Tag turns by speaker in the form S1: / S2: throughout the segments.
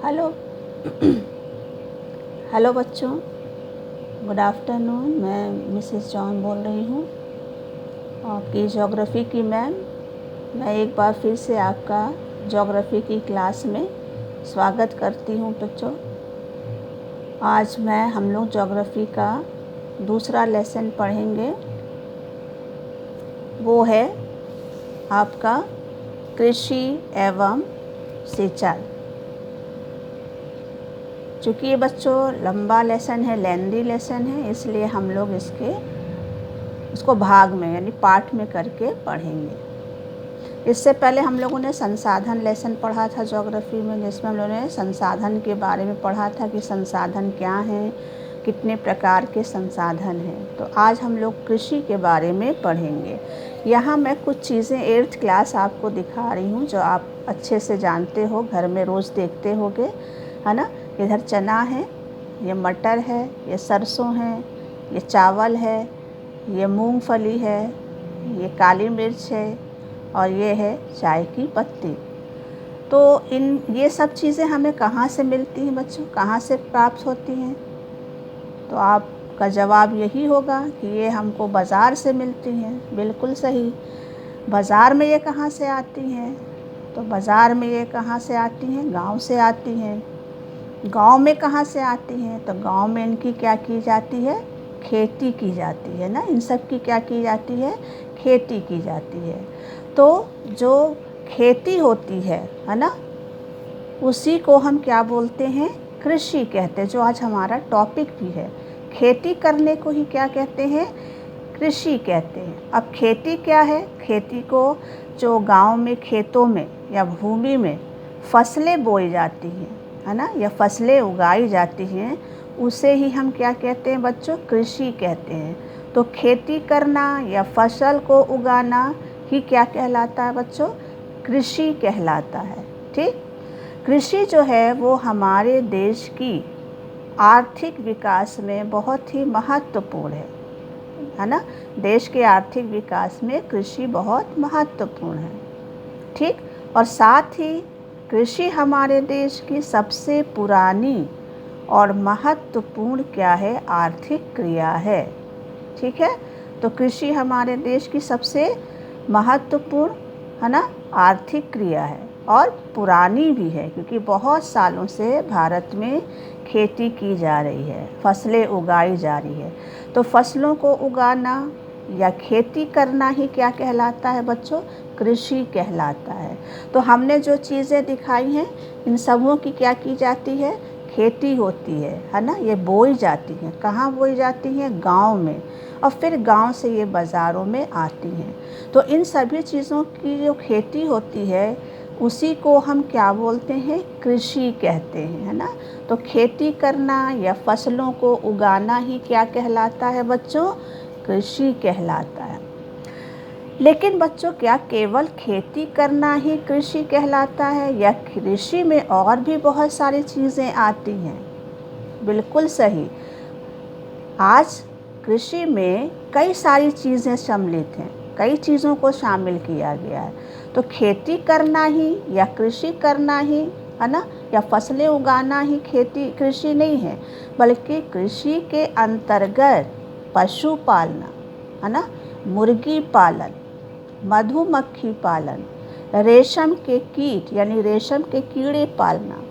S1: Hello hello बच्चों, good afternoon. मैं Mrs John बोल रही हूँ, आपकी ज्योग्राफ़ी की मैम। मैं एक बार फिर से आपका ज्योग्राफ़ी की क्लास में स्वागत करती हूँ बच्चों। आज हम लोग ज्योग्राफ़ी का दूसरा लेसन पढ़ेंगे। वो है आपका कृषि एवं सिंचाई। चूँकि ये बच्चों लंबा लेसन है, लेंदी लेसन है, इसलिए हम लोग इसको भाग में यानी पार्ट में करके पढ़ेंगे। इससे पहले हम लोगों ने संसाधन लेसन पढ़ा था ज्योग्राफी में, जिसमें हम लोगों ने संसाधन के बारे में पढ़ा था कि संसाधन क्या हैं, कितने प्रकार के संसाधन हैं। तो आज हम लोग कृषि के बारे में पढ़ेंगे। यहाँ मैं कुछ चीज़ें 8th क्लास आपको दिखा रही हूँ जो आप अच्छे से जानते हो, घर में रोज़ देखते होगे, है ना। इधर चना है, ये मटर है, ये सरसों है, ये चावल है, ये मूंगफली है, ये काली मिर्च है और ये है चाय की पत्ती। तो ये सब चीज़ें हमें कहाँ से मिलती हैं बच्चों, कहाँ से प्राप्त होती हैं? तो आपका जवाब यही होगा कि ये हमको बाज़ार से मिलती हैं। बिल्कुल सही। बाज़ार में ये कहाँ से आती हैं? तो बाज़ार में ये कहाँ से आती हैं? गांव से आती हैं। गांव में कहाँ से आती हैं? तो गांव में इनकी क्या की जाती है? खेती की जाती है ना। इन सब की क्या की जाती है? खेती की जाती है। तो जो खेती होती है ना, उसी को हम क्या बोलते हैं? कृषि कहते हैं, जो आज हमारा टॉपिक भी है। खेती करने को ही क्या कहते हैं? कृषि कहते हैं। अब खेती क्या है? खेती को जो गांव में खेतों में या भूमि में फसलें बोई जाती हैं, है ना, या फसलें उगाई जाती हैं, उसे ही हम क्या कहते हैं बच्चों? कृषि कहते हैं। तो खेती करना या फसल को उगाना ही क्या कहलाता है बच्चों? कृषि कहलाता है। ठीक। कृषि जो है वो हमारे देश की आर्थिक विकास में बहुत ही महत्वपूर्ण है ना। देश के आर्थिक विकास में कृषि बहुत महत्वपूर्ण है। ठीक। और साथ ही कृषि हमारे देश की सबसे पुरानी और महत्वपूर्ण क्या है? आर्थिक क्रिया है। ठीक है। तो कृषि हमारे देश की सबसे महत्वपूर्ण, है ना, आर्थिक क्रिया है और पुरानी भी है, क्योंकि बहुत सालों से भारत में खेती की जा रही है, फसलें उगाई जा रही है। तो फसलों को उगाना या खेती करना ही क्या कहलाता है बच्चों? कृषि कहलाता है। तो हमने जो चीज़ें दिखाई हैं, इन सबों की क्या की जाती है? खेती होती है ना। ये बोई जाती हैं। कहाँ बोई जाती हैं? गांव में, और फिर गांव से ये बाज़ारों में आती हैं। तो इन सभी चीज़ों की जो खेती होती है, उसी को हम क्या बोलते हैं? कृषि कहते हैं, है ना। तो खेती करना या फसलों को उगाना ही क्या कहलाता है बच्चों? कृषि कहलाता है। लेकिन बच्चों, क्या केवल खेती करना ही कृषि कहलाता है, या कृषि में और भी बहुत सारी चीज़ें आती हैं? बिल्कुल सही। आज कृषि में कई सारी चीज़ें सम्मिलित हैं, कई चीज़ों को शामिल किया गया है। तो खेती करना ही या कृषि करना ही, है ना, या फसलें उगाना ही खेती कृषि नहीं है, बल्कि कृषि के अंतर्गत पशु पालना, है ना, मुर्गी पालन, मधुमक्खी पालन, रेशम के कीट यानी रेशम के कीड़े पालना,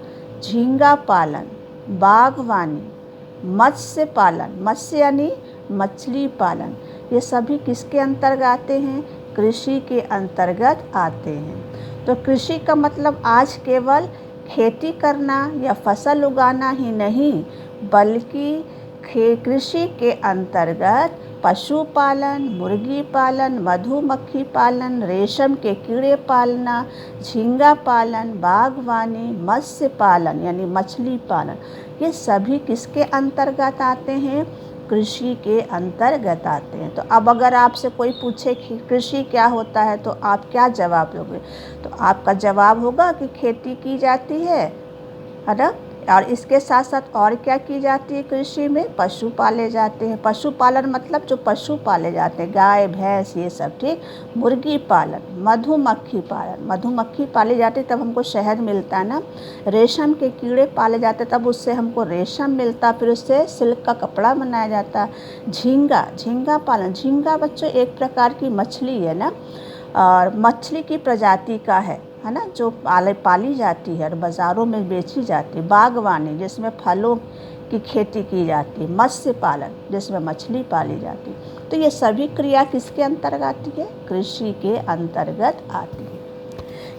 S1: झींगा पालन, बागवानी, मत्स्य पालन, मत्स्य यानी मछली पालन, ये सभी किसके अंतर्गत आते हैं? कृषि के अंतर्गत आते हैं। तो कृषि का मतलब आज केवल खेती करना या फसल उगाना ही नहीं, बल्कि कृषि के अंतर्गत पशुपालन, मुर्गी पालन, मधुमक्खी पालन, रेशम के कीड़े पालना, झींगा पालन, बागवानी, मत्स्य पालन यानी मछली पालन, ये सभी किसके अंतर्गत आते हैं? कृषि के अंतर्गत आते हैं। तो अब अगर आपसे कोई पूछे कि कृषि क्या होता है, तो आप क्या जवाब दोगे? तो आपका जवाब होगा कि खेती की जाती है ना, और इसके साथ साथ और क्या की जाती है कृषि में, पशु पाले जाते हैं। पशुपालन मतलब जो पशु पाले जाते हैं, गाय भैंस ये सब, ठीक। मुर्गी पालन, मधुमक्खी पालन, मधुमक्खी पाली जाती तब हमको शहद मिलता है ना। रेशम के कीड़े पाले जाते तब उससे हमको रेशम मिलता, फिर उससे सिल्क का कपड़ा बनाया जाता। झींगा, झींगा पालन, झींगा बच्चों एक प्रकार की मछली है ना, और मछली की प्रजाति का है ना, जो पाली जाती है और बाज़ारों में बेची जाती है। बागवानी जिसमें फलों की खेती की जाती है। मत्स्य पालन जिसमें मछली पाली जाती है। तो ये सभी क्रिया किसके अंतर्गत आती है, कृषि के अंतर्गत आती है।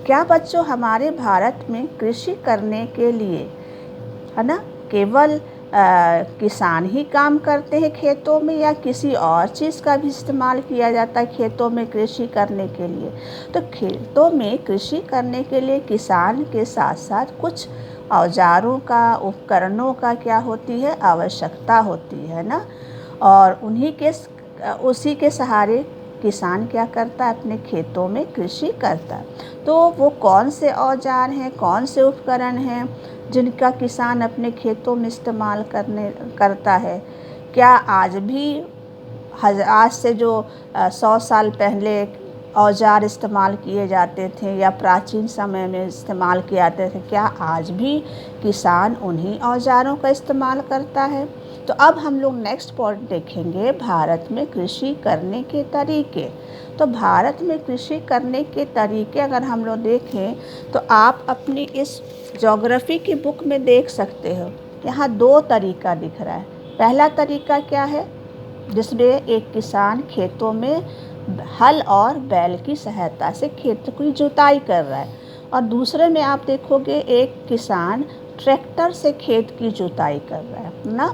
S1: क्या बच्चों हमारे भारत में कृषि करने के लिए है ना केवल किसान ही काम करते हैं खेतों में, या किसी और चीज़ का भी इस्तेमाल किया जाता है खेतों में कृषि करने के लिए? तो खेतों में कृषि करने के लिए किसान के साथ साथ कुछ औजारों का, उपकरणों का क्या होती है, आवश्यकता होती है ना। और उसी के सहारे किसान क्या करता है, अपने खेतों में कृषि करता है। तो वो कौन से औजार हैं, कौन से उपकरण हैं जिनका किसान अपने खेतों में इस्तेमाल करता है? क्या आज भी आज से जो 100 साल पहले औजार इस्तेमाल किए जाते थे या प्राचीन समय में इस्तेमाल किए जाते थे, क्या आज भी किसान उन्हीं औजारों का इस्तेमाल करता है? तो अब हम लोग नेक्स्ट पॉइंट देखेंगे, भारत में कृषि करने के तरीके। तो भारत में कृषि करने के तरीके अगर हम लोग देखें तो आप अपनी इस ज्योग्राफी की बुक में देख सकते हो, यहाँ 2 तरीका दिख रहा है। पहला तरीका क्या है, जिसमें एक किसान खेतों में हल और बैल की सहायता से खेत की जुताई कर रहा है, और दूसरे में आप देखोगे एक किसान ट्रैक्टर से खेत की जुताई कर रहा है ना।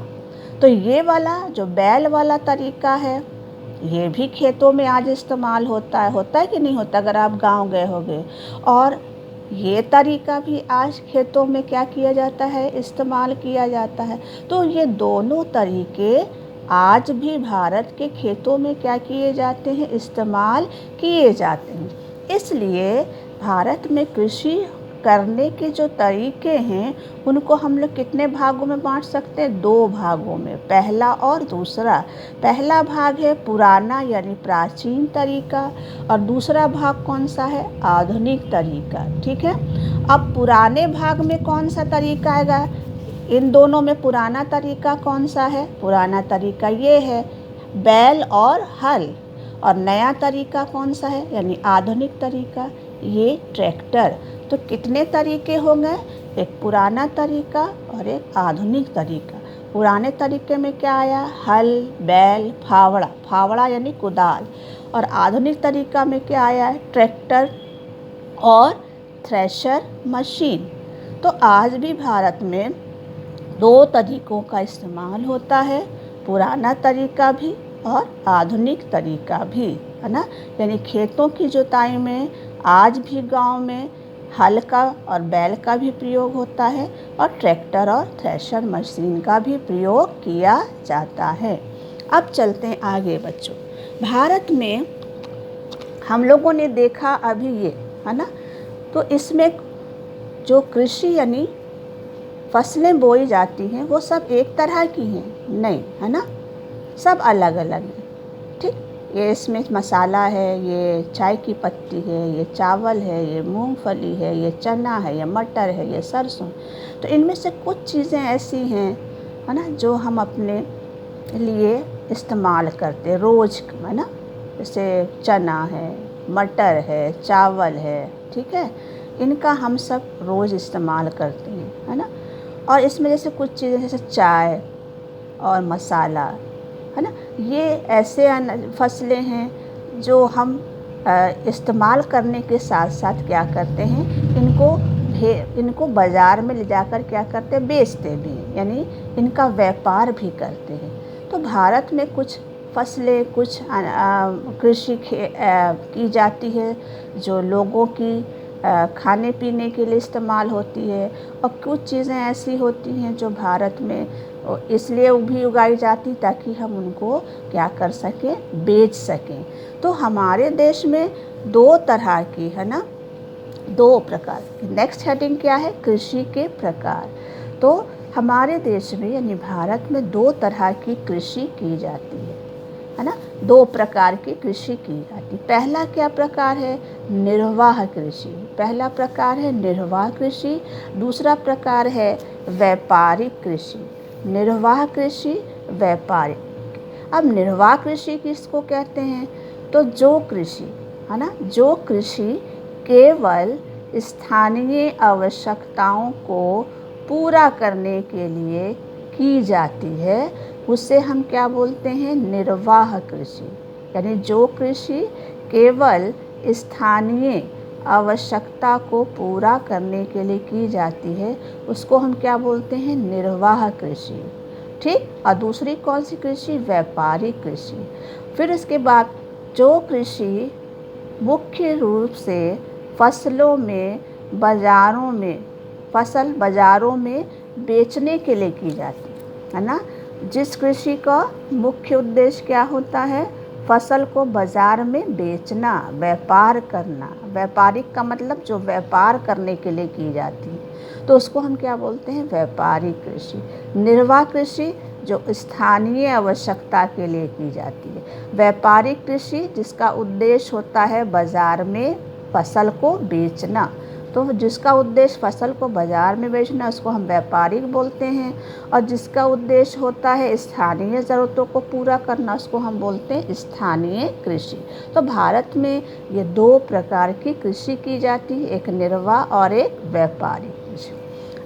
S1: तो ये वाला जो बैल वाला तरीका है, ये भी खेतों में आज इस्तेमाल होता है कि नहीं होता, अगर आप गांव गए होगे। और ये तरीका भी आज खेतों में क्या किया जाता है, इस्तेमाल किया जाता है। तो ये दोनों तरीके आज भी भारत के खेतों में क्या किए जाते हैं, इस्तेमाल किए जाते हैं। इसलिए भारत में कृषि करने के जो तरीके हैं उनको हम लोग कितने भागों में बांट सकते हैं, 2 भागों में, पहला और दूसरा। पहला भाग है पुराना यानी प्राचीन तरीका, और दूसरा भाग कौन सा है, आधुनिक तरीका, ठीक है। अब पुराने भाग में कौन सा तरीका आएगा, इन दोनों में पुराना तरीका कौन सा है, पुराना तरीका ये है बैल और हल, और नया तरीका कौन सा है यानी आधुनिक तरीका, ये ट्रैक्टर। तो कितने तरीके होंगे, एक पुराना तरीका और एक आधुनिक तरीका। पुराने तरीके में क्या आया, हल, बैल, फावड़ा, फावड़ा यानी कुदाल, और आधुनिक तरीका में क्या आया है, ट्रैक्टर और थ्रेशर मशीन। तो आज भी भारत में 2 तरीकों का इस्तेमाल होता है, पुराना तरीका भी और आधुनिक तरीका भी, है ना। यानी खेतों की जुताई में आज भी गांव में हल का और बैल का भी प्रयोग होता है, और ट्रैक्टर और थ्रेशर मशीन का भी प्रयोग किया जाता है। अब चलते हैं आगे बच्चों। भारत में हम लोगों ने देखा अभी ये, है ना, तो इसमें जो कृषि यानी फसलें बोई जाती हैं वो सब एक तरह की हैं नहीं, है ना, सब अलग अलग हैं, ठीक। ये इसमें मसाला है, ये चाय की पत्ती है, ये चावल है, ये मूंगफली है, ये चना है, ये मटर है, ये सरसों। तो इनमें से कुछ चीज़ें ऐसी हैं, है ना, जो हम अपने लिए इस्तेमाल करते रोज़, है ना, जैसे चना है, मटर है, चावल है, ठीक है, इनका हम सब रोज़ इस्तेमाल करते हैं, है ना। और इसमें जैसे कुछ चीज़ें जैसे चाय और मसाला, है ना, ये ऐसे फसलें हैं जो हम इस्तेमाल करने के साथ साथ क्या करते हैं, इनको बाज़ार में ले जाकर क्या करते हैं, बेचते भी हैं, यानी इनका व्यापार भी करते हैं। तो भारत में कुछ फसलें, कुछ कृषि की जाती है जो लोगों की खाने पीने के लिए इस्तेमाल होती है, और कुछ चीज़ें ऐसी होती हैं जो भारत में इसलिए भी उगाई जाती ताकि हम उनको क्या कर सकें, बेच सकें। तो हमारे देश में 2 तरह की, है ना, 2 प्रकार की। नेक्स्ट हेडिंग क्या है, कृषि के प्रकार। तो हमारे देश में यानी भारत में 2 तरह की कृषि की जाती है ना। 2 प्रकार की कृषि की जाती है। पहला क्या प्रकार है? निर्वाह कृषि। पहला प्रकार है निर्वाह कृषि, दूसरा प्रकार है व्यापारिक कृषि। निर्वाह कृषि, व्यापारिक। अब निर्वाह कृषि किसको कहते हैं? तो जो कृषि है ना, जो कृषि केवल स्थानीय आवश्यकताओं को पूरा करने के लिए की जाती है, उसे हम क्या बोलते हैं? निर्वाह कृषि। यानी जो कृषि केवल स्थानीय आवश्यकता को पूरा करने के लिए की जाती है, उसको हम क्या बोलते हैं? निर्वाह कृषि। ठीक। और दूसरी कौन सी कृषि? व्यापारिक कृषि। फिर इसके बाद जो कृषि मुख्य रूप से फसलों में बाज़ारों में बेचने के लिए की जाती है ना। जिस कृषि का मुख्य उद्देश्य क्या होता है? फसल को बाज़ार में बेचना, व्यापार करना। व्यापारिक का मतलब जो व्यापार करने के लिए की जाती है, तो उसको हम क्या बोलते हैं? व्यापारिक कृषि। निर्वाह कृषि जो स्थानीय आवश्यकता के लिए की जाती है। व्यापारिक कृषि जिसका उद्देश्य होता है बाज़ार में फसल को बेचना। तो जिसका उद्देश्य फसल को बाज़ार में बेचना, उसको हम व्यापारिक बोलते हैं। और जिसका उद्देश्य होता है स्थानीय ज़रूरतों को पूरा करना, उसको हम बोलते हैं स्थानीय कृषि। तो भारत में ये 2 प्रकार की कृषि की जाती है, एक निर्वाह और एक व्यापारिक कृषि।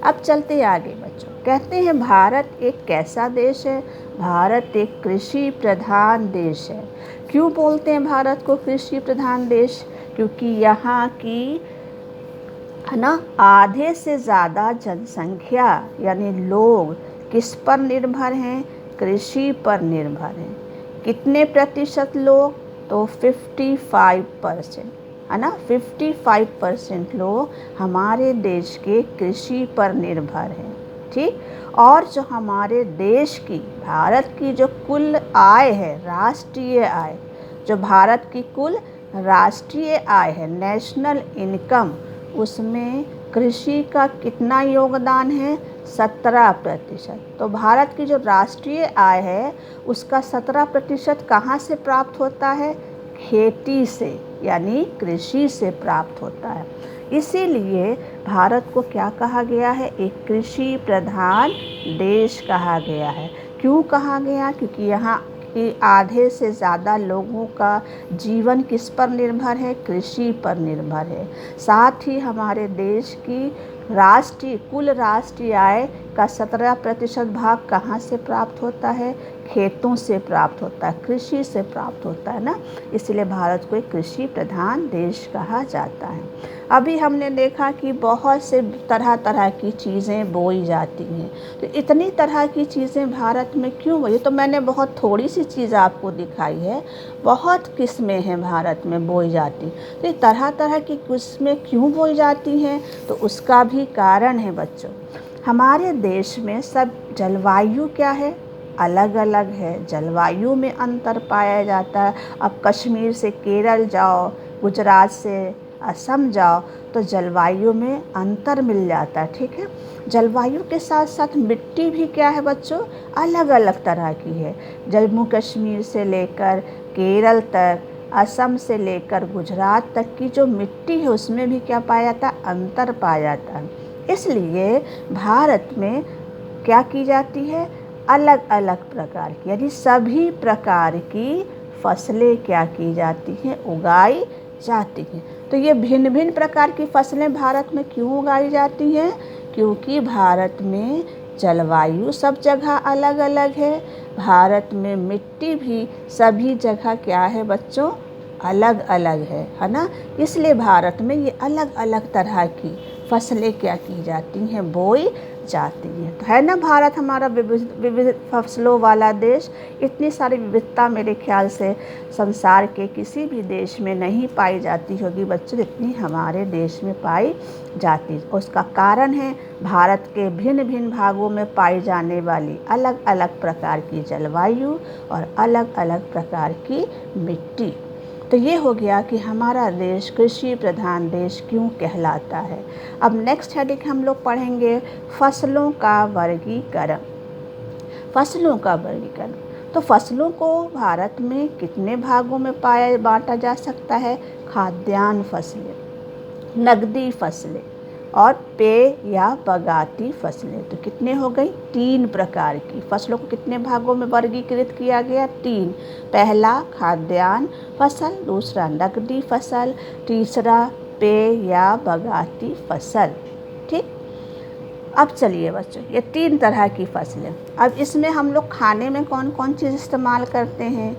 S1: अब चलते आगे बच्चों। कहते हैं भारत एक कैसा देश है? भारत एक कृषि प्रधान देश है। क्यों बोलते हैं भारत को कृषि प्रधान देश? क्योंकि यहाँ की है ना आधे से ज़्यादा जनसंख्या यानी लोग किस पर निर्भर हैं? कृषि पर निर्भर हैं। कितने प्रतिशत लोग? तो 55% है ना। 55% लोग हमारे देश के कृषि पर निर्भर हैं। ठीक। और जो हमारे देश की, भारत की जो कुल आय है, राष्ट्रीय आय, जो भारत की कुल राष्ट्रीय आय है, नेशनल इनकम, उसमें कृषि का कितना योगदान है? 17%। तो भारत की जो राष्ट्रीय आय है उसका 17% कहाँ से प्राप्त होता है? खेती से, यानी कृषि से प्राप्त होता है। इसीलिए भारत को क्या कहा गया है? एक कृषि प्रधान देश कहा गया है। क्यों कहा गया? क्योंकि यहाँ कि आधे से ज़्यादा लोगों का जीवन किस पर निर्भर है? कृषि पर निर्भर है। साथ ही हमारे देश की कुल राष्ट्रीय आय का 17% भाग कहाँ से प्राप्त होता है? खेतों से प्राप्त होता है, कृषि से प्राप्त होता है ना। इसलिए भारत को एक कृषि प्रधान देश कहा जाता है। अभी हमने देखा कि बहुत से तरह तरह की चीज़ें बोई जाती हैं। तो इतनी तरह की चीज़ें भारत में क्यों बोई? तो मैंने बहुत थोड़ी सी चीज़ आपको दिखाई है, बहुत किस्में हैं भारत में बोई जाती। तो ये तरह तरह की किस्में क्यों बोई जाती हैं? तो उसका भी कारण है बच्चों। हमारे देश में सब जलवायु क्या है? अलग अलग है। जलवायु में अंतर पाया जाता है। अब कश्मीर से केरल जाओ, गुजरात से असम जाओ, तो जलवायु में अंतर मिल जाता है। ठीक है। जलवायु के साथ साथ मिट्टी भी क्या है बच्चों? अलग अलग तरह की है। जम्मू कश्मीर से लेकर केरल तक, असम से लेकर गुजरात तक की जो मिट्टी है उसमें भी क्या पाया जाता है? अंतर पाया जाता है। इसलिए भारत में क्या की जाती है? अलग अलग प्रकार की, यानी सभी प्रकार की फसलें क्या की जाती हैं? उगाई जाती हैं। तो ये भिन्न भिन्न प्रकार की फसलें भारत में क्यों उगाई जाती हैं? क्योंकि भारत में जलवायु सब जगह अलग अलग है। भारत में मिट्टी भी सभी जगह क्या है बच्चों? अलग अलग है ना। इसलिए भारत में ये अलग अलग तरह की फसलें क्या की जाती हैं? बोई जाती हैं। तो है ना भारत हमारा विविध फसलों वाला देश। इतनी सारी विविधता मेरे ख्याल से संसार के किसी भी देश में नहीं पाई जाती होगी बच्चों, जितनी हमारे देश में पाई जाती है। उसका कारण है भारत के भिन्न भिन्न भागों में पाई जाने वाली अलग अलग प्रकार की जलवायु और अलग अलग प्रकार की मिट्टी। तो ये हो गया कि हमारा देश कृषि प्रधान देश क्यों कहलाता है। अब नेक्स्ट हेडिंग हम लोग पढ़ेंगे फसलों का वर्गीकरण। फसलों का वर्गीकरण, तो फसलों को भारत में कितने भागों में बांटा जा सकता है। खाद्यान्न फसलें, नगदी फसलें और पेय या बगाती फसलें। तो कितने हो गई, 3 प्रकार की फसलों को कितने भागों में वर्गीकृत किया गया, 3। पहला खाद्यान्न फसल, दूसरा नगदी फसल, तीसरा पेय या बगाती फसल। ठीक। अब चलिए बच्चों, ये 3 तरह की फसलें। अब इसमें हम लोग खाने में कौन कौन चीज़ इस्तेमाल करते हैं।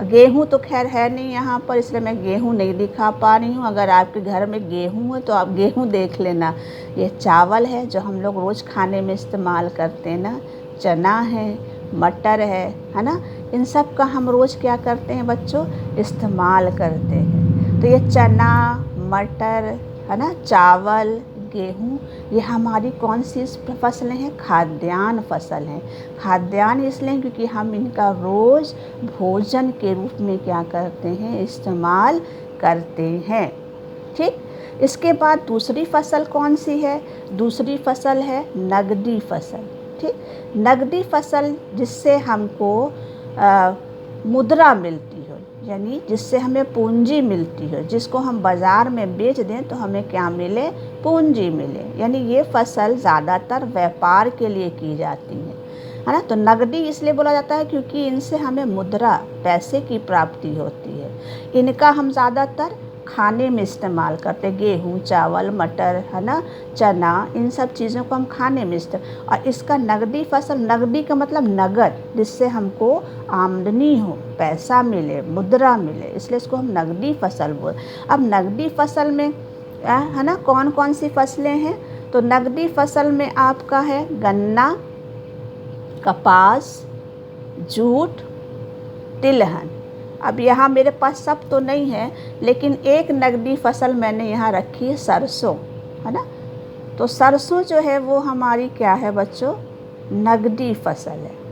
S1: गेहूँ तो खैर है नहीं यहाँ पर, इसलिए मैं गेहूँ नहीं दिखा पा रही हूँ। अगर आपके घर में गेहूँ है तो आप गेहूँ देख लेना। ये चावल है जो हम लोग रोज़ खाने में इस्तेमाल करते हैं ना, चना है, मटर है ना। इन सब का हम रोज़ क्या करते हैं बच्चों, इस्तेमाल करते हैं। तो ये चना, मटर है ना, चावल, गेहूँ, ये हमारी कौन सी फसलें हैं, खाद्यान्न फसल हैं। खाद्यान्न इसलिए क्योंकि हम इनका रोज़ भोजन के रूप में क्या करते हैं, इस्तेमाल करते हैं। ठीक। इसके बाद दूसरी फसल कौन सी है, दूसरी फसल है नगदी फसल। ठीक। नगदी फसल जिससे हमको मुद्रा मिलती हो, यानी जिससे हमें पूंजी मिलती हो, जिसको हम बाज़ार में बेच दें तो हमें क्या मिले, पूंजी मिले। यानी ये फसल ज़्यादातर व्यापार के लिए की जाती है ना। तो नगदी इसलिए बोला जाता है क्योंकि इनसे हमें मुद्रा, पैसे की प्राप्ति होती है। इनका हम ज़्यादातर खाने में इस्तेमाल करते, गेहूँ, चावल, मटर है ना, चना, इन सब चीज़ों को हम खाने में इस्तेमाल। और इसका नगदी फसल, नगदी का मतलब नगद, जिससे हमको आमदनी हो, पैसा मिले, मुद्रा मिले, इसलिए इसको हम नगदी फसल बोल। अब नगदी फसल में है ना कौन कौन सी फसलें हैं, तो नगदी फसल में आपका है गन्ना, कपास, जूट, तिलहन। अब यहाँ मेरे पास सब तो नहीं है, लेकिन एक नगदी फसल मैंने यहाँ रखी है, सरसों है ना। तो सरसों जो है वो हमारी क्या है बच्चों, नगदी फसल है।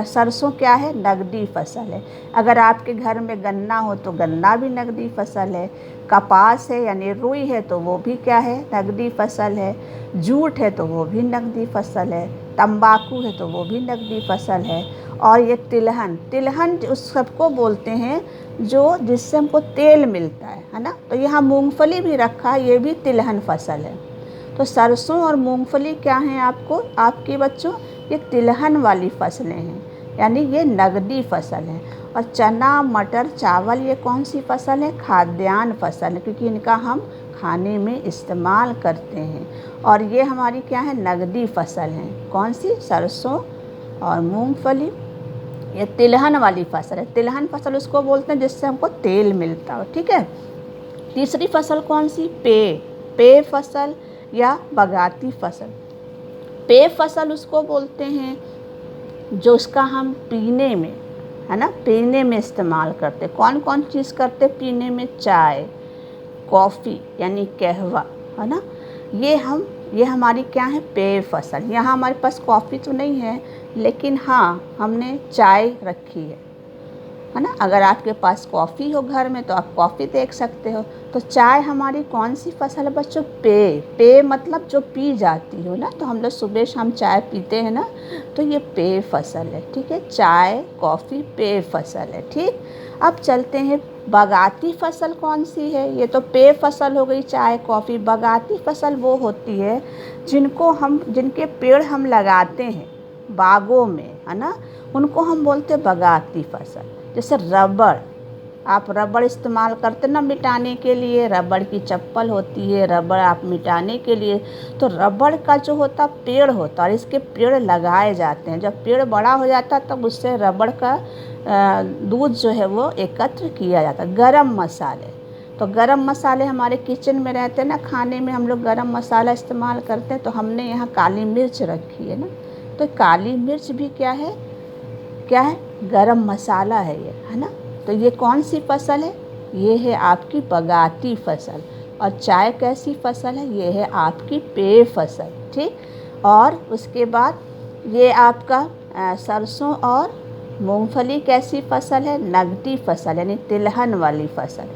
S1: सरसों क्या है, नगदी फसल है। अगर आपके घर में गन्ना हो तो गन्ना भी नगदी फसल है। कपास है यानी रुई है तो वो भी क्या है, नगदी फसल है। जूट है तो वो भी नगदी फसल है। तंबाकू है तो वो भी नगदी फसल है। और ये तिलहन, तिलहन उस सबको बोलते हैं जो जिससे हमको तेल मिलता है ना। तो यहाँ मूंगफली भी रखा है, ये भी तिलहन फसल है। तो सरसों और मूंगफली क्या हैं आपको, आपके बच्चों, ये तिलहन वाली फसलें हैं, यानी ये नगदी फसल है। और चना, मटर, चावल ये कौन सी फसल है, खाद्यान्न फसल है, क्योंकि इनका हम खाने में इस्तेमाल करते हैं। और ये हमारी क्या है, नगदी फसल है। कौन सी, सरसों और मूंगफली, ये तिलहन वाली फसल है। तिलहन फसल उसको बोलते हैं जिससे हमको तेल मिलता हो। ठीक है। तीसरी फसल कौन सी, पेय, पेय फसल या बगाती फसल। पेय फसल उसको बोलते हैं जो उसका हम पीने में है ना, पीने में इस्तेमाल करते। कौन कौन चीज़ करते पीने में, चाय, कॉफ़ी यानी कहवा है ना, ये हमारी क्या है, पेय फसल। यहाँ हमारे पास कॉफ़ी तो नहीं है, लेकिन हाँ हमने चाय रखी है ना। अगर आपके पास कॉफ़ी हो घर में तो आप कॉफ़ी देख सकते हो। तो चाय हमारी कौन सी फसल है बच्चों, पेय। पेय मतलब जो पी जाती हो ना, तो हम लोग सुबह शाम चाय पीते हैं ना, तो ये पेय फसल है। ठीक है, चाय, कॉफ़ी पेय फसल है। ठीक। अब चलते हैं बगाती फसल कौन सी है। ये तो पेय फसल हो गई, चाय, कॉफ़ी। बगाती फसल वो होती है जिनके पेड़ हम लगाते हैं बागों में है ना, उनको हम बोलते हैं बगाती फसल। जैसे रबड़, आप रबड़ इस्तेमाल करते ना मिटाने के लिए, रबड़ की चप्पल होती है, रबड़ आप मिटाने के लिए। तो रबड़ का जो होता पेड़ होता, और इसके पेड़ लगाए जाते हैं। जब पेड़ बड़ा हो जाता है तब उससे रबड़ का दूध जो है वो एकत्र किया जाता है। गरम मसाले, तो गरम मसाले हमारे किचन में रहते हैं ना, खाने में हम लोग गरम मसाला इस्तेमाल करते हैं। तो हमने यहाँ काली मिर्च रखी है ना, तो काली मिर्च भी क्या है, गरम मसाला है ये है ना। तो ये कौन सी फसल है, ये है आपकी बगाती फसल। और चाय कैसी फसल है, ये है आपकी पेय फसल। ठीक। और उसके बाद ये आपका सरसों और मूंगफली कैसी फसल है? नगदी फसल यानी तिलहन वाली फसल।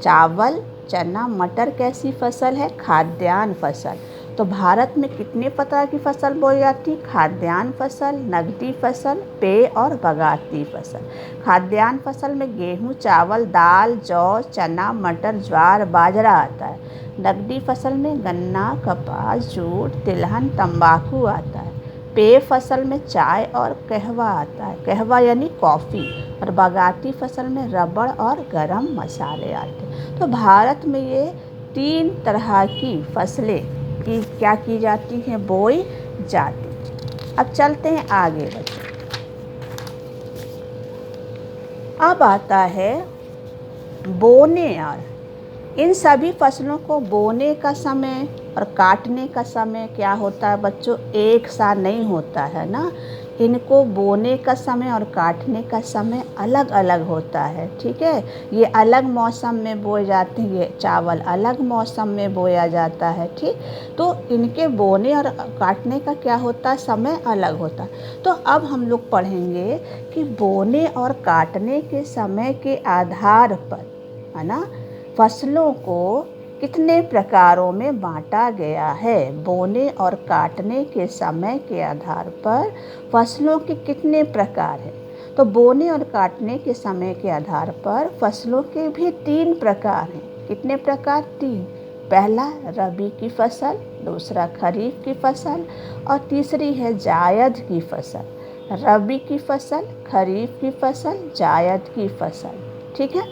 S1: चावल, चना, मटर कैसी फसल है? खाद्यान्न फसल। तो भारत में कितने प्रकार की फसल बोई जाती है? खाद्यान्न फसल, नगदी फसल, पेय और बगाती फसल। खाद्यान्न फसल में गेहूँ, चावल, दाल, जौ, चना, मटर, ज्वार, बाजरा आता है। नगदी फसल में गन्ना, कपास, जूट, तिलहन, तंबाकू आता है। पेय फसल में चाय और कहवा आता है, कहवा यानी कॉफ़ी। और बगाती फसल में रबड़ और गरम मसाले आते हैं। तो भारत में ये 3 तरह की फसलें की क्या की जाती हैं? बोई जाती। अब चलते हैं आगे बच्चों। अब आता है बोने। और इन सभी फसलों को बोने का समय और काटने का समय क्या होता है बच्चों? एक सा नहीं होता है ना। इनको बोने का समय और काटने का समय अलग अलग होता है, ठीक है। ये अलग मौसम में बोए जाते हैं, ये चावल अलग मौसम में बोया जाता है, ठीक। तो इनके बोने और काटने का क्या होता है? समय अलग होता है। तो अब हम लोग पढ़ेंगे कि बोने और काटने के समय के आधार पर, है ना, फसलों को कितने प्रकारों में बांटा गया है। बोने और काटने के समय के आधार पर फसलों के कितने प्रकार हैं? तो बोने और काटने के समय के आधार पर फसलों के भी 3 प्रकार हैं। कितने प्रकार? 3। पहला रबी की फसल, दूसरा खरीफ की फसल और तीसरी है जायद की फसल। रबी की फसल, खरीफ की फसल, जायद की फसल, ठीक है।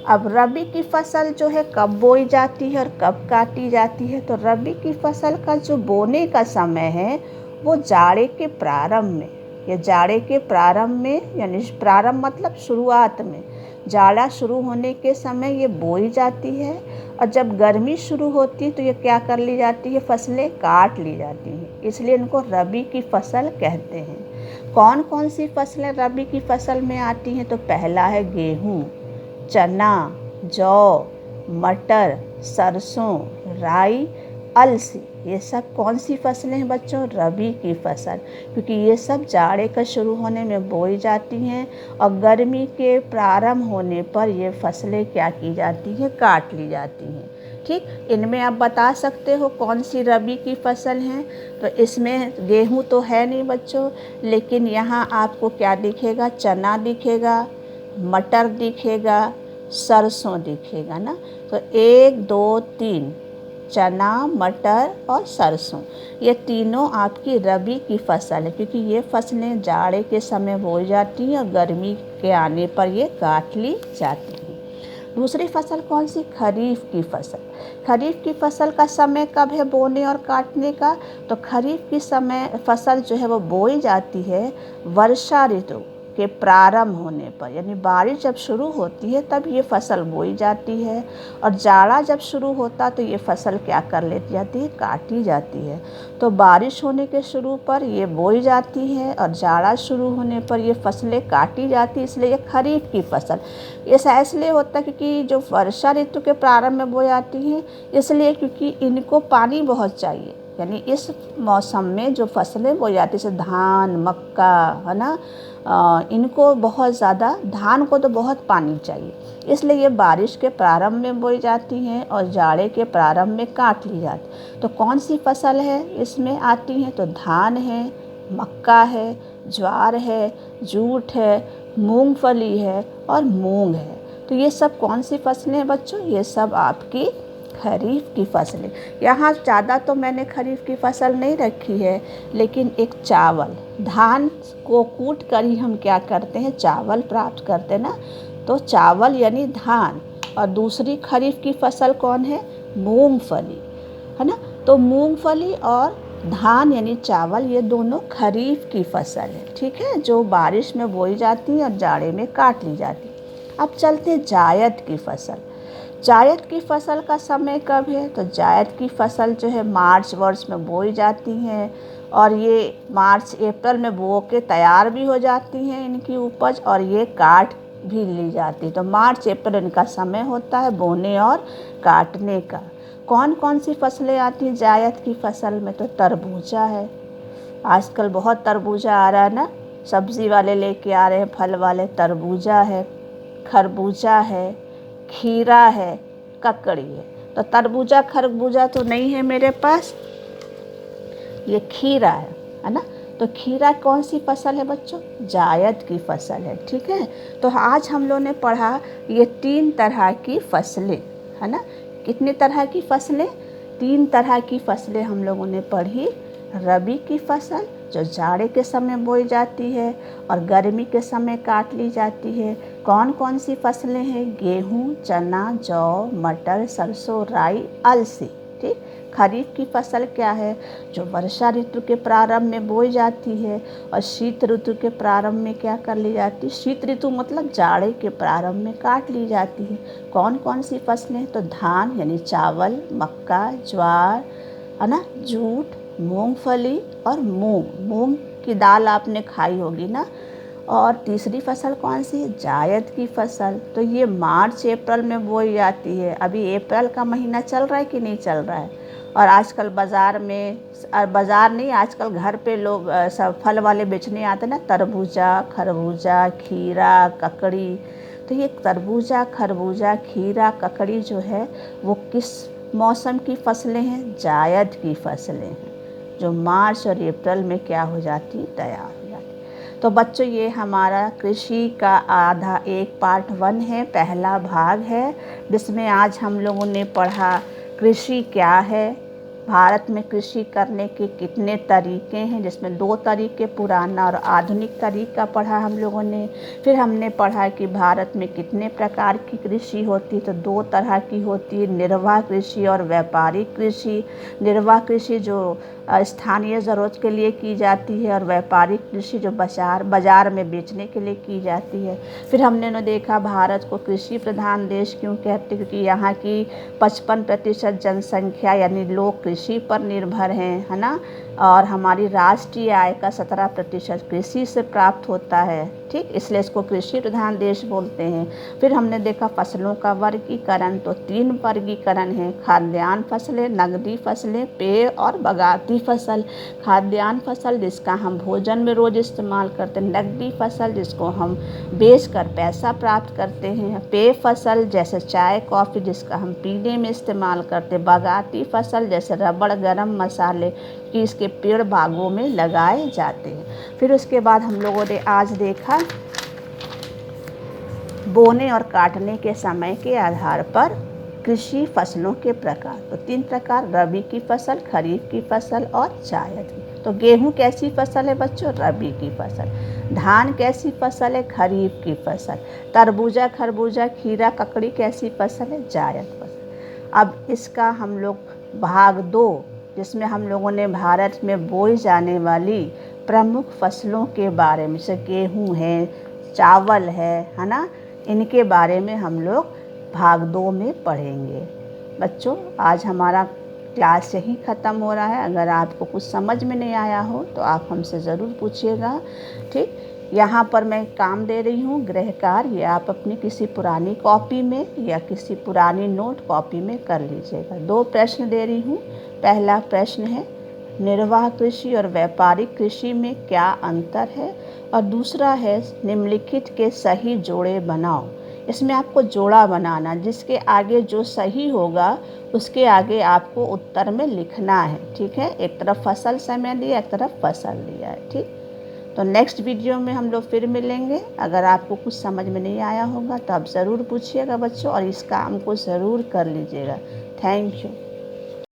S1: अब रबी की फसल जो है कब बोई जाती है और कब काटी जाती है? तो रबी की फसल का जो बोने का समय है वो जाड़े के प्रारंभ में, या जाड़े के प्रारंभ में, यानी प्रारंभ मतलब शुरुआत में, जाड़ा शुरू होने के समय ये बोई जाती है। और जब गर्मी शुरू होती है तो ये क्या कर ली जाती है? फसलें काट ली जाती हैं, इसलिए इनको रबी की फसल कहते हैं। कौन कौन सी फसलें रबी की फसल में आती हैं? तो पहला है गेहूँ, चना, जौ, मटर, सरसों, राई, अलसी। ये सब कौन सी फसलें हैं बच्चों? रबी की फसल, क्योंकि ये सब जाड़े का शुरू होने में बोई जाती हैं और गर्मी के प्रारंभ होने पर ये फसलें क्या की जाती हैं? काट ली जाती हैं, ठीक। इनमें आप बता सकते हो कौन सी रबी की फसल हैं? तो इसमें गेहूँ तो है नहीं बच्चों, लेकिन यहाँ आपको क्या दिखेगा? चना दिखेगा, मटर दिखेगा, सरसों दिखेगा ना। तो 1, 2, 3 चना, मटर और सरसों, ये तीनों आपकी रबी की फसल है, क्योंकि ये फसलें जाड़े के समय बोई जाती हैं और गर्मी के आने पर ये काट ली जाती हैं। दूसरी फसल कौन सी? खरीफ की फसल। खरीफ की फसल का समय कब है बोने और काटने का? तो खरीफ की फसल जो है वो बोई जाती है वर्षा ऋतु के प्रारंभ होने पर, यानी बारिश जब शुरू होती है तब ये फसल बोई जाती है। और जाड़ा जब शुरू होता तो ये फसल क्या कर लेती जाती है? काटी जाती है। तो बारिश होने के शुरू पर ये बोई जाती है और जाड़ा शुरू होने पर ये फसलें काटी जाती है, इसलिए ये खरीफ की फसल। ऐसा इसलिए होता है क्योंकि जो वर्षा ऋतु के प्रारंभ में बोई जाती हैं, इसलिए क्योंकि इनको पानी बहुत चाहिए। यानी इस मौसम में जो फसलें बोई जाती हैं, जैसे धान, मक्का, है ना, इनको बहुत ज़्यादा, धान को तो बहुत पानी चाहिए, इसलिए ये बारिश के प्रारंभ में बोई जाती हैं और जाड़े के प्रारंभ में काट ली जाती। तो कौन सी फसल है इसमें आती हैं? तो धान है, मक्का है, ज्वार है, जूट है, मूंगफली है और मूंग है। तो ये सब कौन सी फसलें हैं बच्चों? ये सब आपकी खरीफ की फसलें। यहाँ ज़्यादा तो मैंने खरीफ की फसल नहीं रखी है, लेकिन एक चावल, धान को कूट कर ही हम क्या करते हैं? चावल प्राप्त करते हैं ना। तो चावल यानी धान। और दूसरी खरीफ की फसल कौन है? मूंगफली, है ना। तो मूंगफली और धान यानी चावल, ये दोनों खरीफ की फसल है, ठीक है, जो बारिश में बोई जाती है और जाड़े में काट ली जाती है। अब चलते हैं जायद की फसल। जायद की फसल का समय कब है? तो जायद की फसल जो है मार्च वर्ष में बोई जाती हैं और ये मार्च अप्रैल में बो के तैयार भी हो जाती हैं इनकी उपज, और ये काट भी ली जाती है। तो मार्च अप्रैल इनका समय होता है बोने और काटने का। कौन कौन सी फसलें आती हैं जायद की फसल में? तो तरबूजा है, आजकल बहुत तरबूजा आ रहा है ना, सब्ज़ी वाले लेके आ रहे हैं, फल वाले, तरबूजा है, खरबूजा है, खीरा है, ककड़ी है। तो तरबूजा खरबूजा तो नहीं है मेरे पास, ये खीरा है ना। तो खीरा कौन सी फसल है बच्चों? जायद की फसल है, ठीक है। तो आज हम लोगों ने पढ़ा ये 3 तरह की फसलें, है ना। कितने तरह की फसलें? 3 तरह की फसलें हम लोगों ने पढ़ी। रबी की फसल जो जाड़े के समय बोई जाती है और गर्मी के समय काट ली जाती है। कौन कौन सी फसलें हैं? गेहूँ, चना, जौ, मटर, सरसों, राई, अलसी, ठीक। खरीफ की फसल क्या है? जो वर्षा ऋतु के प्रारंभ में बोई जाती है और शीत ऋतु के प्रारंभ में क्या कर ली जाती है? शीत ऋतु मतलब जाड़े के प्रारंभ में काट ली जाती है। कौन कौन सी फसलें? तो धान यानी चावल, मक्का, ज्वार, है ना, जूट, मूंगफली और मूंग की दाल आपने खाई होगी ना। और तीसरी फसल कौन सी है? जायद की फसल। तो ये मार्च अप्रैल में बोई जाती है। अभी अप्रैल का महीना चल रहा है कि नहीं चल रहा है? और आजकल बाज़ार में, बाज़ार नहीं, आजकल घर पे लोग सब फल वाले बेचने आते हैं ना, तरबूजा, खरबूजा, खीरा, ककड़ी। तो ये तरबूजा, खरबूजा, खीरा, ककड़ी जो है वो किस मौसम की फसलें हैं? जायद की फसलें हैं, जो मार्च और अप्रैल में क्या हो जाती? तैयार हो जाती। तो बच्चों ये हमारा कृषि का आधा एक पार्ट 1 है, पहला भाग है, जिसमें आज हम लोगों ने पढ़ा कृषि क्या है, भारत में कृषि करने के कितने तरीके हैं, जिसमें 2 तरीके पुराना और आधुनिक तरीका पढ़ा हम लोगों ने। फिर हमने पढ़ा कि भारत में कितने प्रकार की कृषि होती है। तो 2 तरह की होती है, निर्वाह कृषि और व्यापारिक कृषि। निर्वाह कृषि जो स्थानीय ज़रूरत के लिए की जाती है और व्यापारिक कृषि जो बाज़ार में बेचने के लिए की जाती है। फिर हमने देखा भारत को कृषि प्रधान देश क्यों कहते हैं, क्योंकि यहाँ की 55% जनसंख्या यानी लोग कृषि पर निर्भर हैं, है ना। और हमारी राष्ट्रीय आय का 17% कृषि से प्राप्त होता है, ठीक, इसलिए इसको कृषि प्रधान देश बोलते हैं। फिर हमने देखा फसलों का वर्गीकरण, तो 3 वर्गीकरण हैं, खाद्यान्न फसलें, नगदी फसलें, पेय और बगाती फसल। खाद्यान्न फसल जिसका हम भोजन में रोज़ इस्तेमाल करते हैं, नगदी फसल जिसको हम बेचकर पैसा प्राप्त करते हैं, पेय फसल जैसे चाय कॉफ़ी जिसका हम पीने में इस्तेमाल करते हैं, बगाती फसल जैसे रबड़, गरम मसाले कि इसके पेड़ बागों में लगाए जाते हैं। फिर उसके बाद हम लोगों ने आज देखा बोने और काटने के समय के आधार पर कृषि फसलों के प्रकार। तो 3 प्रकार, रबी की फसल, खरीफ की फसल और जायद की। तो गेहूं कैसी फसल है बच्चों? रबी की फसल। धान कैसी फसल है? खरीफ की फसल। तरबूजा, खरबूजा, खीरा, ककड़ी कैसी फसल है? जायद फसल। अब इसका हम लोग भाग 2, जिसमें हम लोगों ने भारत में बोई जाने वाली प्रमुख फसलों के बारे में, जैसे गेहूँ है, चावल है ना, इनके बारे में हम लोग भाग 2 में पढ़ेंगे। बच्चों आज हमारा क्लास यहीं ख़त्म हो रहा है। अगर आपको कुछ समझ में नहीं आया हो तो आप हमसे ज़रूर पूछिएगा, ठीक। यहाँ पर मैं काम दे रही हूँ गृह कार्य, ये आप अपनी किसी पुरानी कॉपी में या किसी पुरानी नोट कॉपी में कर लीजिएगा। 2 प्रश्न दे रही हूँ। पहला प्रश्न है निर्वाह कृषि और व्यापारिक कृषि में क्या अंतर है, और दूसरा है निम्नलिखित के सही जोड़े बनाओ। इसमें आपको जोड़ा बनाना, जिसके आगे जो सही होगा उसके आगे आपको उत्तर में लिखना है, ठीक है। एक तरफ फसल समय दिया, एक तरफ फसल दिया है, ठीक। तो नेक्स्ट वीडियो में हम लोग फिर मिलेंगे। अगर आपको कुछ समझ में नहीं आया होगा तो आप ज़रूर पूछिएगा बच्चों, और इस काम को ज़रूर कर लीजिएगा। Thank you.